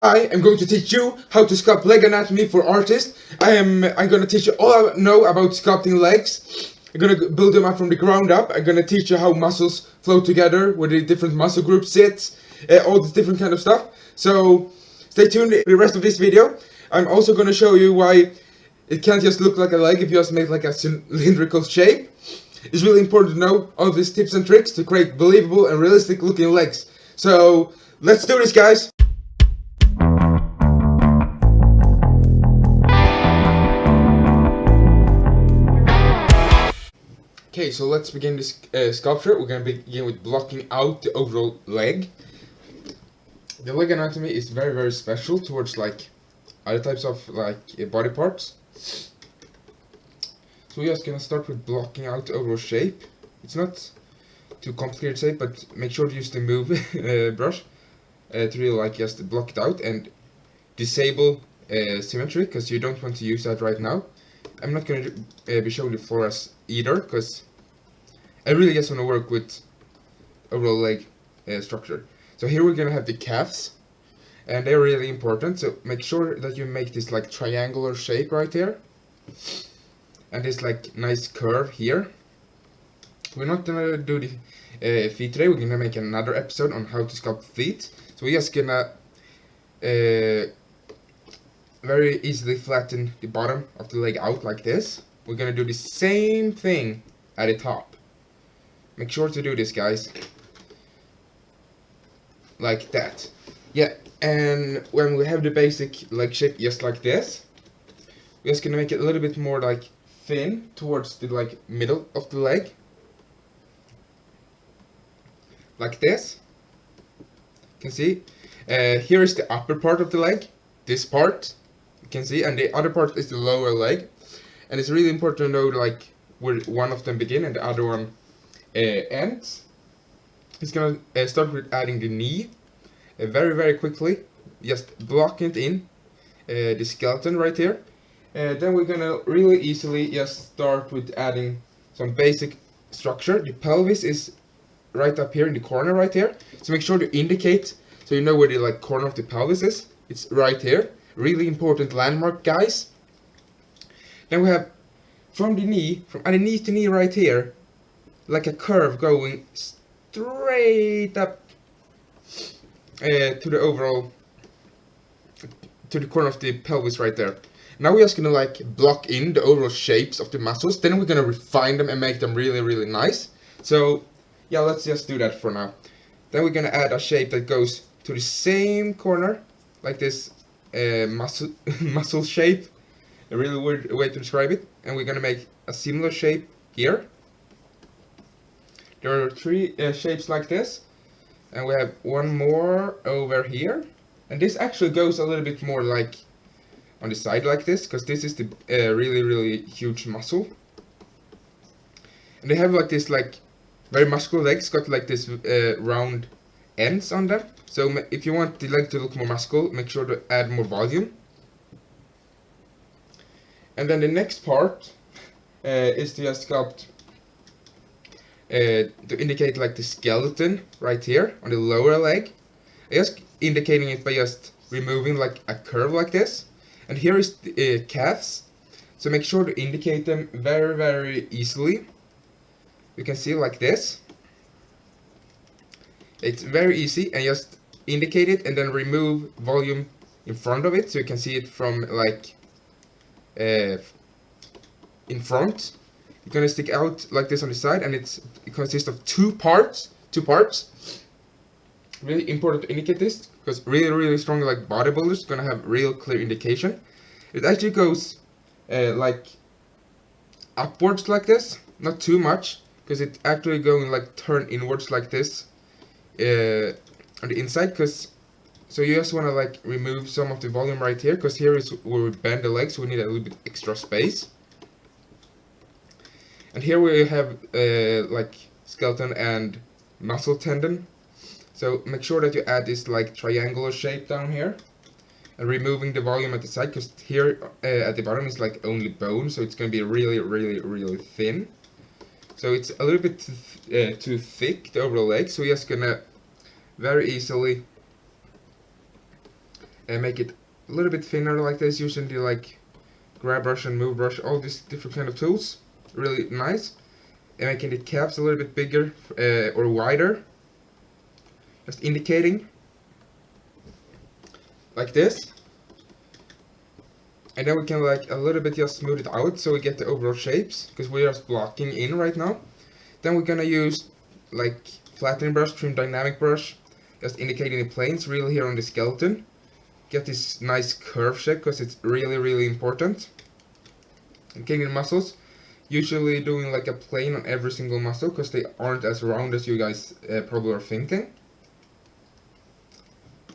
I am going to teach you how to sculpt leg anatomy for artists. I'm going to teach you all I know about sculpting legs. I'm going to build them up from the ground up. I'm going to teach you how muscles flow together, where the different muscle groups sit, all this different kind of stuff. So stay tuned for the rest of this video. I'm also going to show you why it can't just look like a leg if you just make like a cylindrical shape. It's really important to know all these tips and tricks to create believable and realistic looking legs. So let's do this, guys! Okay, so let's begin this sculpture. We're going to begin with blocking out the overall leg. The leg anatomy is very, very special towards like other types of like body parts. So we're just going to start with blocking out the overall shape. It's not too complicated shape, but make sure to use the move brush to really like just block it out and disable symmetry, because you don't want to use that right now. I'm not going to be showing the flores either, because I really just want to work with overall leg structure. So here we're going to have the calves, and they're really important, so make sure that you make this like triangular shape right here, and this like nice curve here. We're not going to do the feet today. We're going to make another episode on how to sculpt feet. So we're just going to very easily flatten the bottom of the leg out like this. We're going to do the same thing at the top. Make sure to do this, guys. Like that. Yeah, and when we have the basic leg shape just like this, we're just gonna make it a little bit more like thin towards the like middle of the leg. Like this. You can see. Here is the upper part of the leg. This part, you can see, and the other part is the lower leg. And it's really important to know like where one of them begin and the other one ends. It's gonna start with adding the knee very, very quickly, just blocking it in the skeleton right here. Then we're gonna really easily just start with adding some basic structure. The pelvis is right up here in the corner right here, so make sure to indicate so you know where the like corner of the pelvis is. It's right here, really important landmark, guys. Then we have from the knee, from underneath the knee right here, like a curve going straight up to the overall, to the corner of the pelvis right there. Now we're just gonna like block in the overall shapes of the muscles. Then we're gonna refine them and make them really, really nice. So yeah, let's just do that for now. Then we're gonna add a shape that goes to the same corner, like this muscle muscle shape. A really weird way to describe it. And we're gonna make a similar shape here. There are three shapes like this, and we have one more over here, and this actually goes a little bit more like on the side like this, because this is the really, really huge muscle, and they have like this like very muscular legs, got like this round ends on them. So if you want the leg to look more muscular, make sure to add more volume. And then the next part is to just sculpt to indicate like the skeleton right here on the lower leg. Just indicating it by just removing like a curve like this. And here is the calves, so make sure to indicate them very, very easily. You can see like this. It's very easy, and just indicate it and then remove volume in front of it so you can see it from like in front. It's gonna stick out like this on the side, and it consists of two parts. Really important to indicate this, because really, really strong like bodybuilders gonna have real clear indication. It actually goes like upwards like this, not too much, because it's actually going like turn inwards like this on the inside. Because so you just want to like remove some of the volume right here, because here is where we bend the legs, so we need a little bit extra space. And here we have like skeleton and muscle tendon. So make sure that you add this like triangular shape down here, and removing the volume at the side, because here at the bottom is like only bone, so it's going to be really, really, really thin. So it's a little bit too thick, the overall leg. So we're just going to very easily and make it a little bit thinner like this, using the like grab brush and move brush, all these different kind of tools. Really nice. And making the calves a little bit bigger or wider, just indicating like this. And then we can like a little bit just smooth it out so we get the overall shapes, because we're just blocking in right now. Then we're gonna use like flattening brush, trim dynamic brush, just indicating the planes really here on the skeleton. Get this nice curve shape because it's really important. And getting the muscles, usually doing like a plane on every single muscle because they aren't as round as you guys probably are thinking.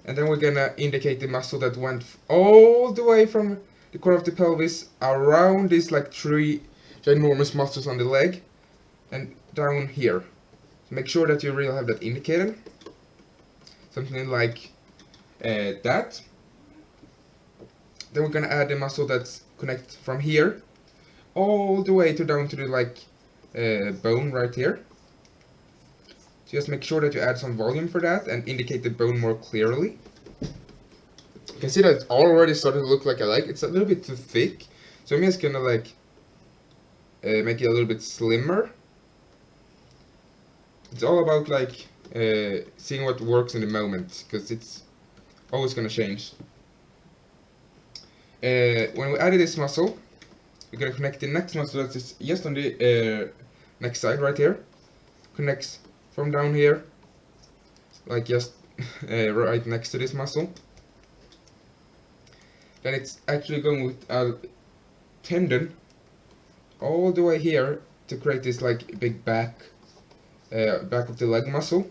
And then we're gonna indicate the muscle that went all the way from the core of the pelvis around these like 3 ginormous muscles on the leg and down here. So make sure that you really have that indicated. Something like that. Then we're gonna add the muscle that's connect from here all the way to down to the like bone right here. So just make sure that you add some volume for that and indicate the bone more clearly. You can see that it's already starting to look like a leg. It's a little bit too thick, so I'm just gonna like make it a little bit slimmer. It's all about like seeing what works in the moment, because it's always gonna change. When we added this muscle, we're gonna connect the next muscle that is just on the next side right here. Connects from down here, like just right next to this muscle. Then it's actually going with a tendon all the way here to create this like big back of the leg muscle.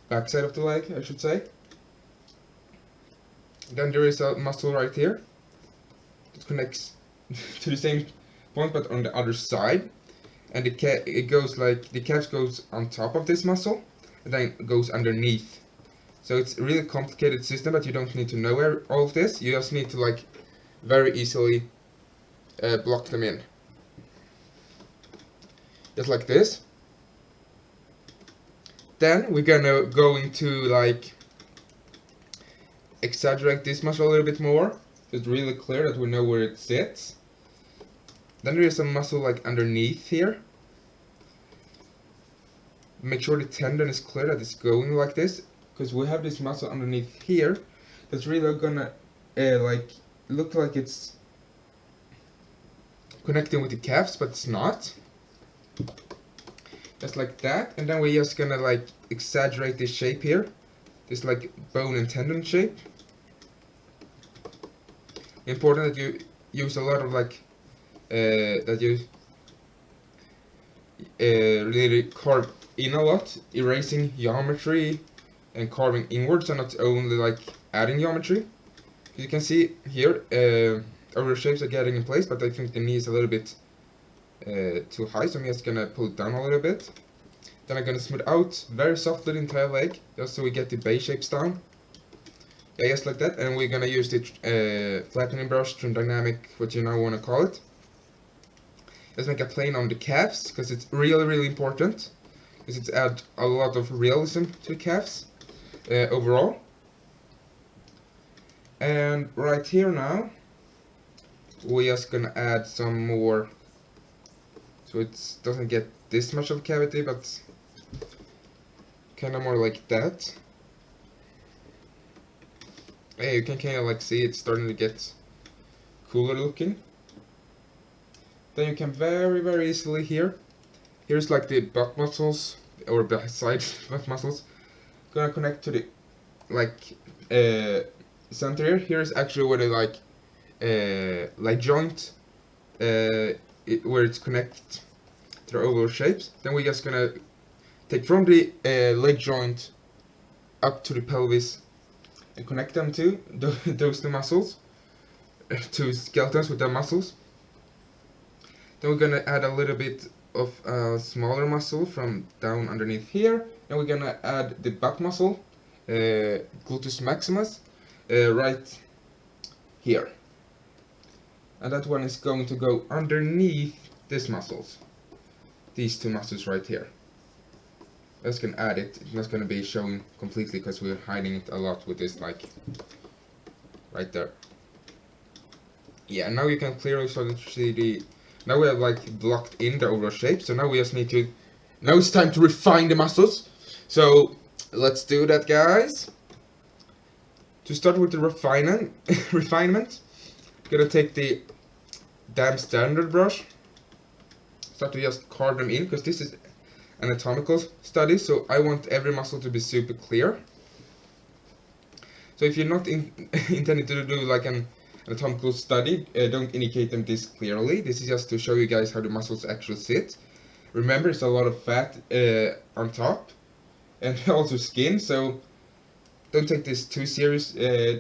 Back side of the leg, I should say. Then there is a muscle right here that connects to the same point but on the other side, and it goes like the calf goes on top of this muscle and then goes underneath. So it's a really complicated system, but you don't need to know all of this. You just need to like very easily block them in, just like this. Then we're gonna go into like exaggerate this muscle a little bit more, so it's really clear that we know where it sits. Then there is a muscle like underneath here. Make sure the tendon is clear that it's going like this, because we have this muscle underneath here that's really gonna like look like it's connecting with the calves, but it's not. Just like that. And then we're just gonna like exaggerate this shape here, this like bone and tendon shape. Important that you use a lot of like that you really carve in a lot, erasing geometry and carving inwards, and not only like adding geometry. You can see here our shapes are getting in place, but I think the knee is a little bit too high, so I'm just gonna pull it down a little bit. Then I'm gonna smooth out very softly the entire leg, just so we get the base shapes down. Yeah, just like that. And we're gonna use the flattening brush, trim dynamic, what you now wanna call it. Let's make a plane on the calves, because it's really important, because it's add a lot of realism to the calves overall. And right here now, we're just gonna add some more, so it doesn't get this much of a cavity, but kind of more like that. Hey, you can kind of like see it's starting to get cooler looking. Then you can very easily here's like the butt muscles, or the side butt muscles, gonna connect to the like center here. Here's actually where the like joint where it's connected to the oval shapes. Then we're just gonna take from the leg joint up to the pelvis and connect them to those two muscles, two skeletons with their muscles. Then we're gonna add a little bit of a smaller muscle from down underneath here, and we're gonna add the butt muscle, gluteus maximus, right here. And that one is going to go underneath these muscles, these two muscles right here. I'm just gonna add it. It's not gonna be showing completely because we're hiding it a lot with this, like, right there. Yeah, now you can clearly start to see the... Now we have, like, blocked in the overall shape, so now we just need to... Now it's time to refine the muscles. So, let's do that, guys. To start with the refinement, I'm gonna take the damn standard brush, start to just carve them in, because this is anatomical study, so I want every muscle to be super clear. So if you're not intending to do like an anatomical study, don't indicate them this clearly. This is just to show you guys how the muscles actually sit. Remember, it's a lot of fat on top, and also skin, so don't take this too serious.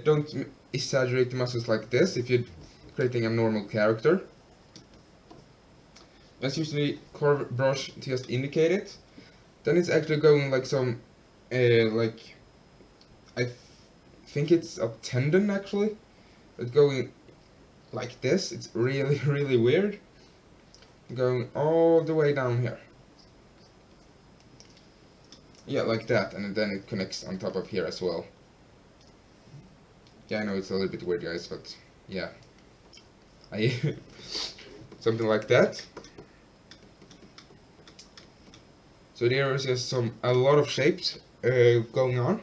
Don't exaggerate the muscles like this if you're creating a normal character. That's usually curve brush to just indicate it. Then it's actually going like some, like, I think it's a tendon actually. It's going like this. It's really, really weird. Going all the way down here. Yeah, like that, and then it connects on top of here as well. Yeah, I know it's a little bit weird, guys, but yeah. Something like that. So there is just a lot of shapes going on.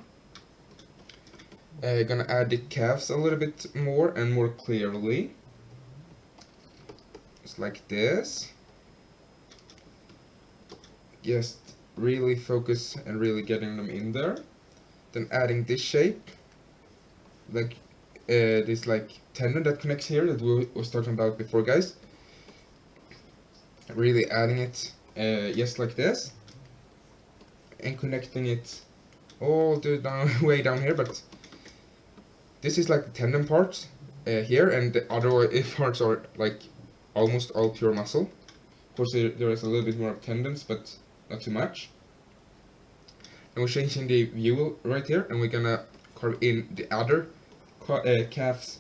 Gonna add the calves a little bit more and more clearly. Just like this. Just really focus and really getting them in there. Then adding this shape, like this like tendon that connects here that we was talking about before, guys. Really adding it just like this, and connecting it all the way down here. But this is like the tendon parts here, and the other parts are like almost all pure muscle. Of course, there is a little bit more of tendons, but not too much. And we're changing the view right here, and we're gonna carve in the other calf's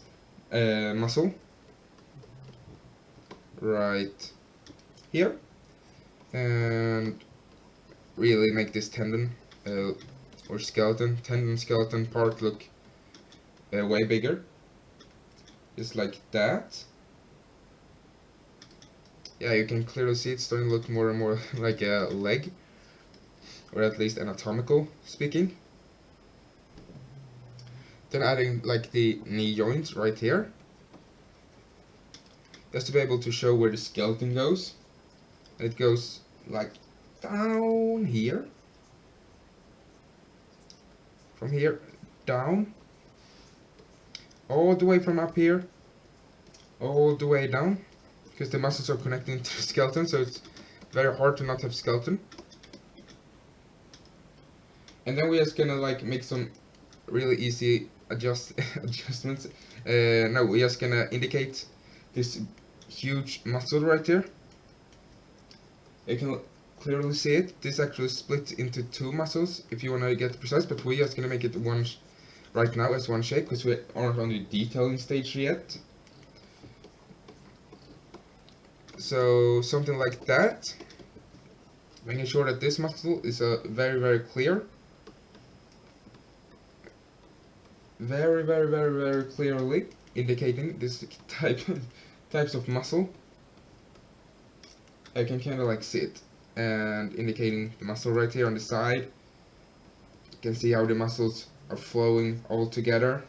muscle right here, and really make this tendon or skeleton part look way bigger, just like that. Yeah, you can clearly see it's starting to look more and more like a leg, or at least anatomical speaking. Then adding like the knee joints right here, just to be able to show where the skeleton goes. It goes like down here, from here down, all the way from up here, all the way down, because the muscles are connecting to the skeleton, so it's very hard to not have skeleton. And then we're just gonna like make some really easy adjustments. No, we're just gonna indicate this huge muscle right here. You can clearly see it. This actually splits into two muscles if you want to get precise, but we're just gonna make it one right now as one shape because we aren't on the detailing stage yet. So something like that, making sure that this muscle is very, very clear, very clearly indicating this types of muscle. I can kind of like see it, and indicating the muscle right here on the side. You can see how the muscles are flowing all together.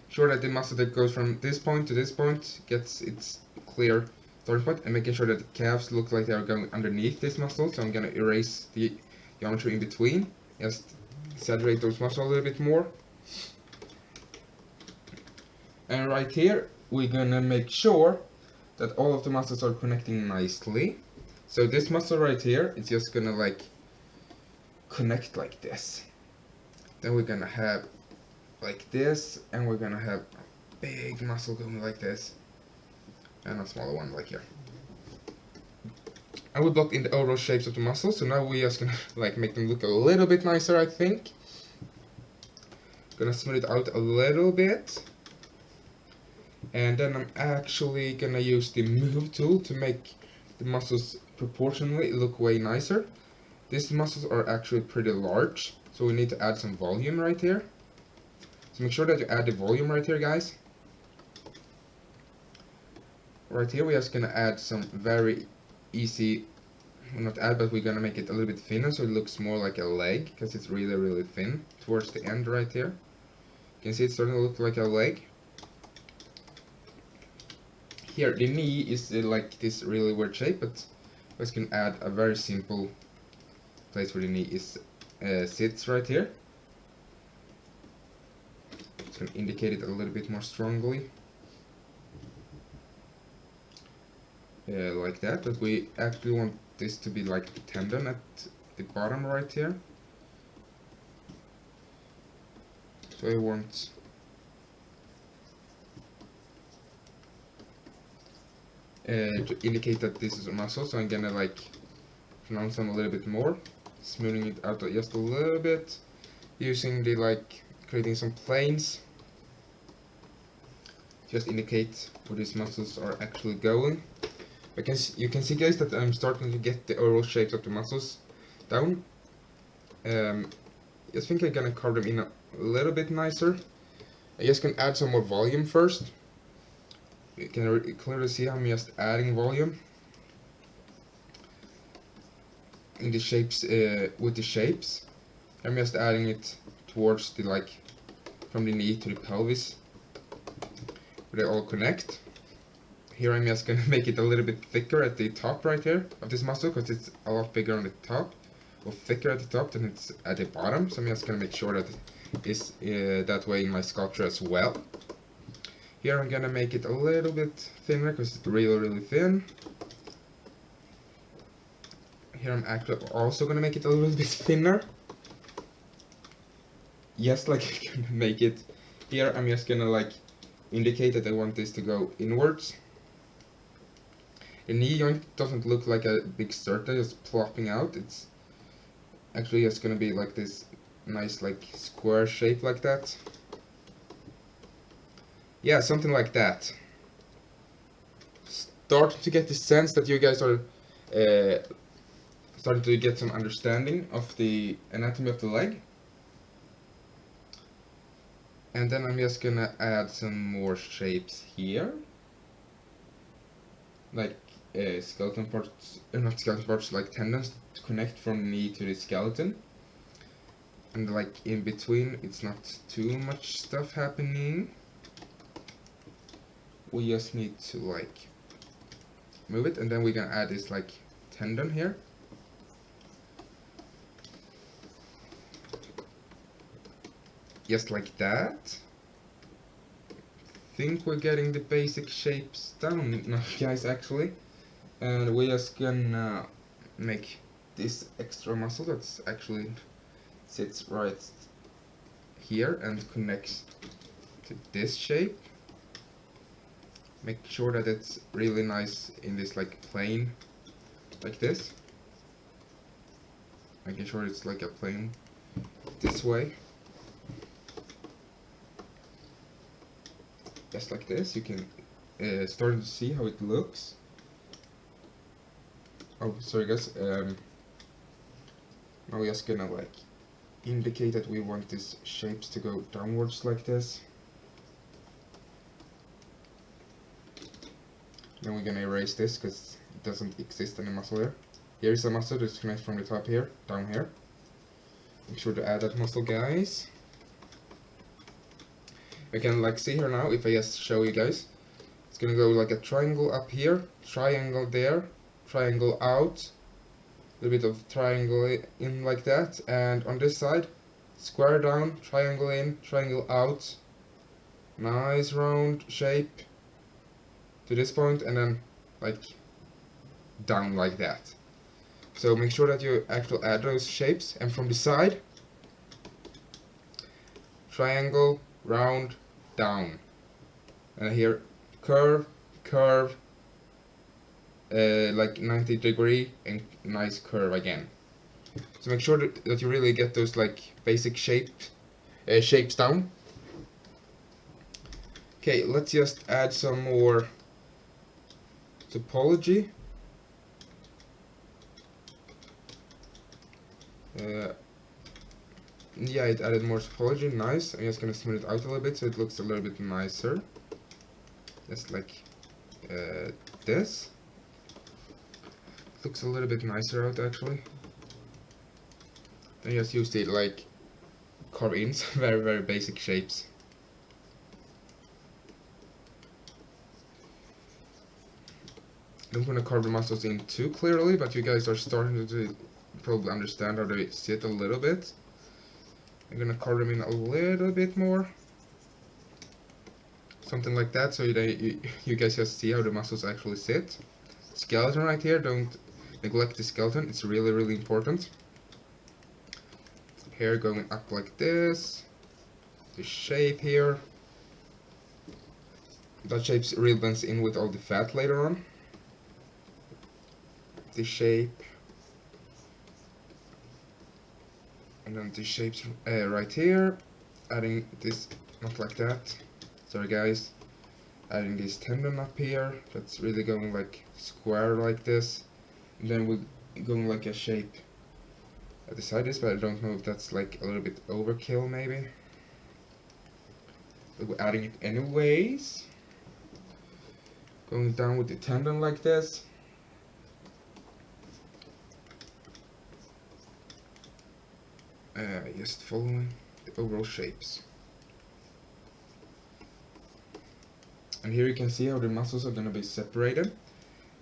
Sure that the muscle that goes from this point to this point gets its clear starting point, and making sure that the calves look like they are going underneath this muscle. So I'm gonna erase the geometry in between, just exaggerate those muscles a little bit more. And right here we're gonna make sure that all of the muscles are connecting nicely. So this muscle right here is just gonna like connect like this. Then we're gonna have like this, and we're gonna have a big muscle going like this, and a smaller one like here. I will block in the overall shapes of the muscles, so now we're just gonna like make them look a little bit nicer, I think. Gonna smooth it out a little bit. And then I'm actually gonna use the move tool to make the muscles proportionally look way nicer. These muscles are actually pretty large, so we need to add some volume right here. So make sure that you add the volume right here, guys. Right here, we're just gonna add some very easy, well, not add, but we're gonna make it a little bit thinner so it looks more like a leg, because it's really, really thin towards the end right here. You can see it's starting to look like a leg. Here, the knee is like this really weird shape, but we just can add a very simple place where the knee is sits right here. It's gonna indicate it a little bit more strongly. Like that, but we actually want this to be like the tendon at the bottom right here. So I want to indicate that this is a muscle, so I'm gonna like pronounce them a little bit more, smoothing it out just a little bit, using the like creating some planes, just indicate where these muscles are actually going. You can see, guys, that I'm starting to get the overall shapes of the muscles down. I think I'm gonna carve them in a little bit nicer. I just can add some more volume first. You can clearly see I'm just adding volume in the shapes, with the shapes. I'm just adding it towards the like from the knee to the pelvis where they all connect. Here I'm just gonna make it a little bit thicker at the top right here of this muscle, because it's a lot bigger on the top, or thicker at the top than it's at the bottom. So I'm just gonna make sure that it is that way in my sculpture as well. Here I'm gonna make it a little bit thinner because it's really, really thin. Here I'm actually also gonna make it a little bit thinner. Just like I'm gonna make it here, I'm just gonna like indicate that I want this to go inwards. The knee joint doesn't look like a big circle just plopping out. It's actually just gonna be like this nice like square shape like that. Yeah, something like that. Starting to get the sense that you guys are starting to get some understanding of the anatomy of the leg. And then I'm just gonna add some more shapes here. Like skeleton parts, not skeleton parts, like tendons to connect from the knee to the skeleton. And like in between, it's not too much stuff happening. We just need to like move it, and then we're gonna add this like tendon here. Just like that. Think we're getting the basic shapes down now, guys, actually. And we're just gonna make this extra muscle that's actually sits right here and connects to this shape. Make sure that it's really nice in this like plane like this. Making sure it's like a plane this way. Just like this. You can start to see how it looks. Oh, sorry guys. Now we're just gonna like indicate that we want these shapes to go downwards like this. Then we're gonna erase this because it doesn't exist any muscle here. Here is a muscle that's connected from the top here, down here. Make sure to add that muscle, guys. We can like see here now, if I just show you guys, it's gonna go like a triangle up here, triangle there, triangle out, a little bit of triangle in like that, and on this side, square down, triangle in, triangle out, nice round shape to this point, and then like down like that. So make sure that you actually add those shapes, and from the side, triangle, round, down, and here curve, curve, like 90-degree, and nice curve again. So make sure that you really get those like basic shapes down. Okay, let's just add some more topology. Yeah, it added more topology, nice. I'm just gonna smooth it out a little bit so it looks a little bit nicer. Just like this. Looks a little bit nicer out actually. Then just use the like carve-ins, very basic shapes. Don't want to carve the muscles in too clearly, but you guys are starting to probably understand how they sit a little bit. I'm gonna carve them in a little bit more. Something like that, so you guys just see how the muscles actually sit. Skeleton right here, don't neglect the skeleton, it's really important. Hair going up like this. The shape here. That shape really blends in with all the fat later on. The shape. And then the shapes right here. Adding this, not like that. Sorry guys. Adding this tendon up here. That's really going like square like this. And then we're going like a shape at the sides, but I don't know if that's like a little bit overkill maybe. But we're adding it anyways. Going down with the tendon like this. Just following the overall shapes. And here you can see how the muscles are gonna be separated.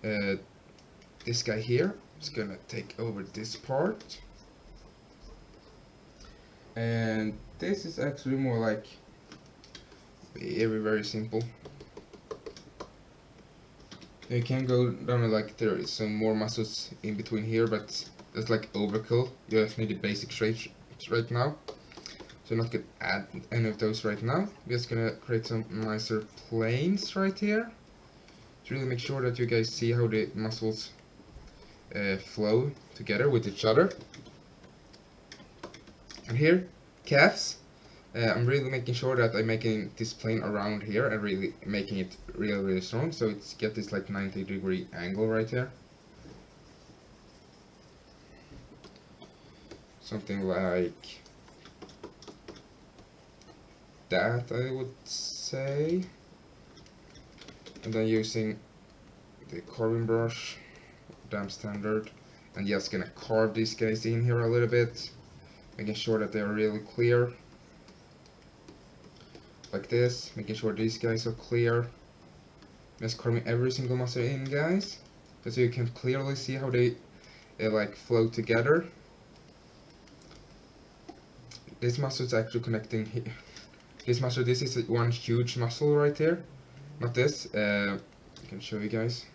This guy here is gonna take over this part. And this is actually more like very simple. You can go down like there is some more muscles in between here, but that's like overkill. You just need the basic shapes right now. So I'm not gonna add any of those right now. We're just gonna create some nicer planes right here. To really make sure that you guys see how the muscles flow together with each other. And here, calves. I'm really making sure that I'm making this plane around here and really making it really strong. So it's get this like 90-degree angle right here. Something like that, I would say. And then using the carving brush, damn standard, and just gonna carve these guys in here a little bit, making sure that they are really clear. Like this, making sure these guys are clear. Just carving every single muscle in, guys, so you can clearly see how they like flow together. This muscle is actually connecting here. This muscle, this is one huge muscle right here, not this. I can show you guys.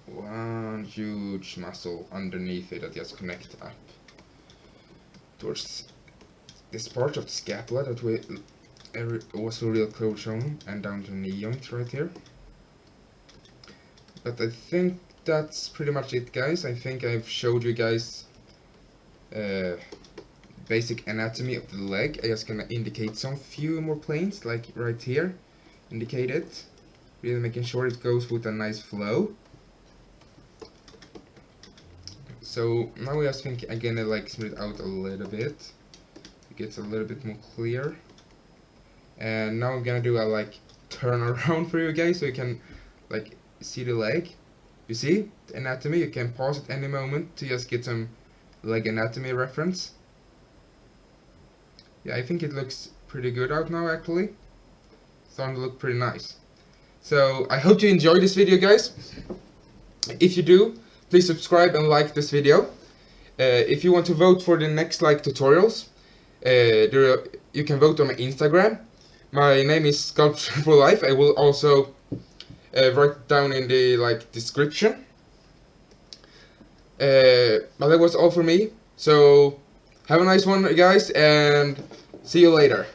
One huge muscle underneath it that just connects up towards this part of the scapula that we also real close shown, and down to the knee joint right here. But I think that's pretty much it, guys. I think I've showed you guys basic anatomy of the leg. I'm just gonna indicate some few more planes, like right here, indicate it, really making sure it goes with a nice flow. So now I just think I'm gonna like smooth it out a little bit, it gets a little bit more clear. And now I'm gonna do a like turn around for you guys so you can like see the leg. You see the anatomy. You can pause at any moment to just get some leg anatomy reference. Yeah, I think it looks pretty good out now actually. Starting to look pretty nice. So I hope you enjoyed this video, guys. If you do, please subscribe and like this video. If you want to vote for the next like tutorials, you can vote on my Instagram. My name is Sculpture for Life. I will also write down in the like description. But that was all for me. So have a nice one, guys, and see you later.